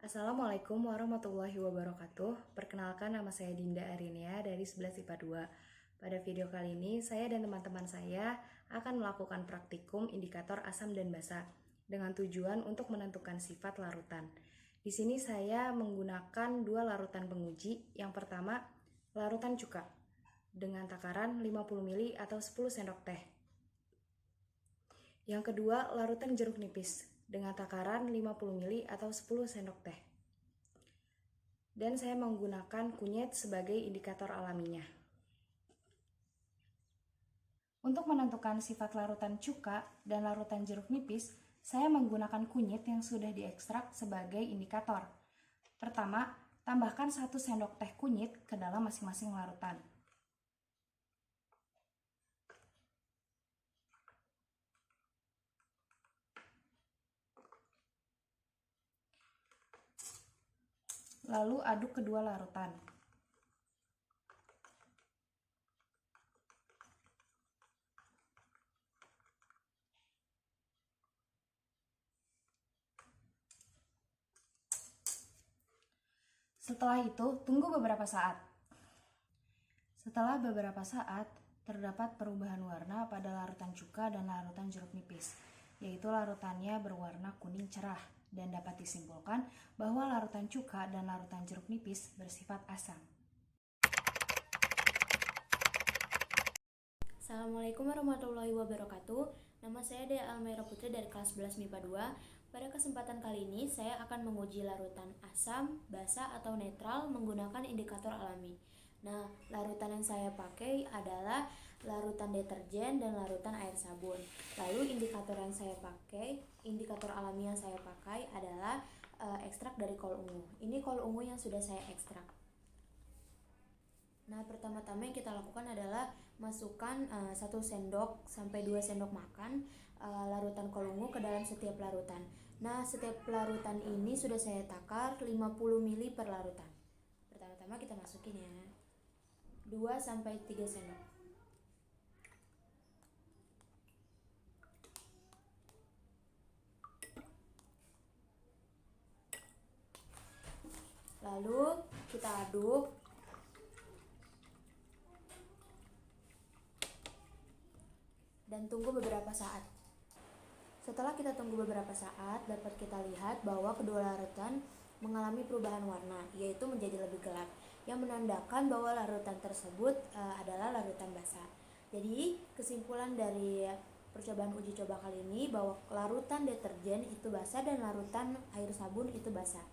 Assalamualaikum warahmatullahi wabarakatuh. Perkenalkan, nama saya Dinda Arinia dari 11 IPA 2. Pada video kali ini, saya dan teman-teman saya akan melakukan praktikum indikator asam dan basa dengan tujuan untuk menentukan sifat larutan. Di sini saya menggunakan dua larutan penguji. Yang pertama, larutan cuka dengan takaran 50 ml atau 10 sendok teh. Yang kedua, larutan jeruk nipis dengan takaran 50 ml atau 10 sendok teh. Dan saya menggunakan kunyit sebagai indikator alaminya. Untuk menentukan sifat larutan cuka dan larutan jeruk nipis, saya menggunakan kunyit yang sudah diekstrak sebagai indikator. Pertama, tambahkan 1 sendok teh kunyit ke dalam masing-masing larutan. Lalu aduk kedua larutan. Setelah itu, tunggu beberapa saat. Setelah beberapa saat, terdapat perubahan warna pada larutan cuka dan larutan jeruk nipis, yaitu larutannya berwarna kuning cerah, dan dapat disimpulkan bahwa larutan cuka dan larutan jeruk nipis bersifat asam. Assalamualaikum warahmatullahi wabarakatuh. Nama saya Dea Almaira Putri dari kelas 11 MIPA 2. Pada kesempatan kali ini saya akan menguji larutan asam, basa atau netral menggunakan indikator alami. Nah, larutan yang saya pakai adalah larutan deterjen dan larutan air sabun. Lalu indikator alami yang saya pakai adalah ekstrak dari kol ungu. Ini kol ungu yang sudah saya ekstrak. Nah, pertama-tama yang kita lakukan adalah masukkan 1 sendok sampai 2 sendok makan larutan kol ungu ke dalam setiap larutan. Nah, setiap larutan ini sudah saya takar 50 ml per larutan. Pertama-tama kita masukin ya, 2 sampai 3 sendok. Lalu kita aduk. Dan tunggu beberapa saat. Setelah kita tunggu beberapa saat, dapat kita lihat bahwa kedua larutan mengalami perubahan warna, yaitu menjadi lebih gelap, yang menandakan bahwa larutan tersebut adalah larutan basa. Jadi, kesimpulan dari percobaan uji coba kali ini bahwa larutan deterjen itu basa dan larutan air sabun itu basa.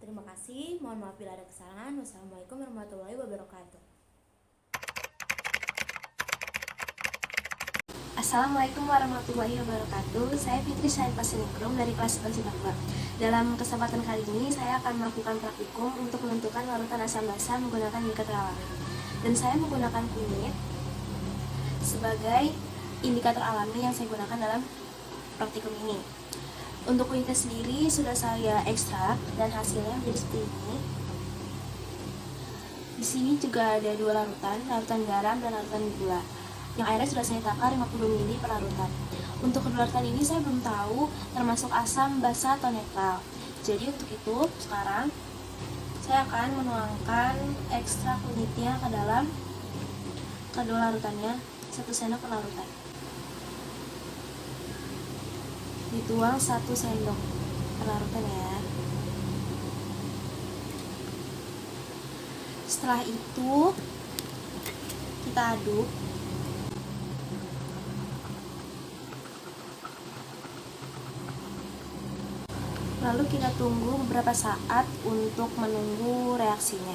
Terima kasih, mohon maaf bila ada kesalahan. Wassalamualaikum warahmatullahi wabarakatuh. Assalamualaikum warahmatullahi wabarakatuh. Saya Fitri Syarifah Pasiningrum dari kelas 11 IPA 2. Dalam kesempatan kali ini saya akan melakukan praktikum untuk menentukan larutan asam basa menggunakan indikator alami. Dan saya menggunakan kunyit sebagai indikator alami yang saya gunakan dalam praktikum ini. Untuk kunyitnya sendiri sudah saya ekstrak dan hasilnya menjadi seperti ini. Di sini juga ada dua larutan garam dan larutan gula. Yang airnya sudah saya takar 50 ml per larutan. Untuk kedua larutan ini saya belum tahu termasuk asam, basa, atau netral. Jadi untuk itu sekarang saya akan menuangkan ekstrak kunyitnya ke dalam kedua larutannya, 1 sendok per larutan. Dituang 1 sendok per larutan ya. Setelah itu kita aduk. Lalu kita tunggu beberapa saat untuk menunggu reaksinya.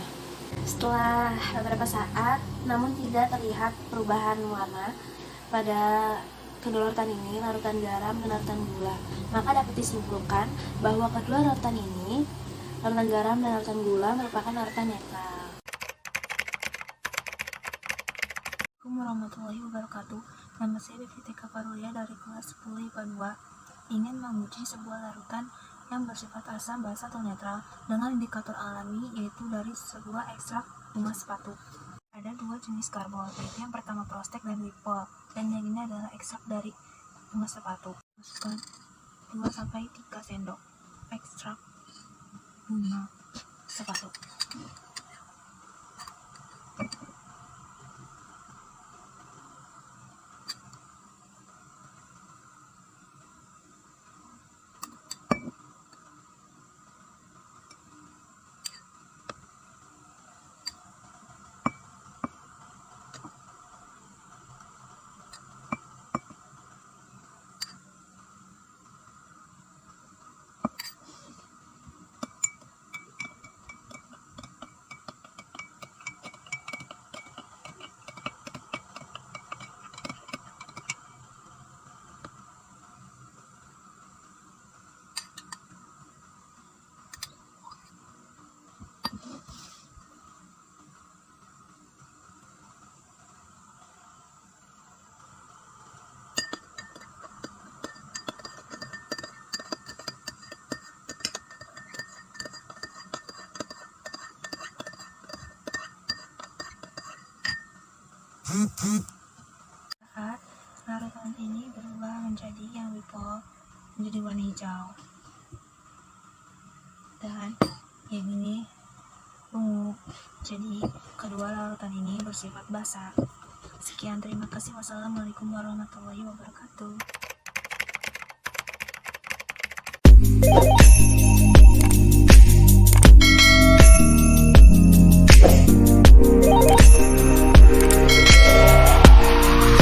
Setelah beberapa saat, namun tidak terlihat perubahan warna pada kedua larutan ini, larutan garam dan larutan gula, maka dapat disimpulkan bahwa kedua larutan ini, larutan garam dan larutan gula, merupakan larutan netral. Assalamualaikum warahmatullahi wabarakatuh. Nama saya Devita Kaparulia dari kelas 10 IPA 2. Ingin menguji sebuah larutan yang bersifat asam, basa, atau netral dengan indikator alami, yaitu dari sebuah ekstrak bunga sepatu. Ada dua jenis karbon, yaitu yang pertama prostek dan lipol, dan yang ini adalah ekstrak dari bunga sepatu. Masukkan 2 sampai 3 sendok ekstrak 5 sepatu. Saat larutan ini berubah menjadi menjadi warna hijau, dan yang ini ungu. Jadi kedua larutan ini bersifat basah. Sekian, terima kasih. Wassalamualaikum warahmatullahi wabarakatuh.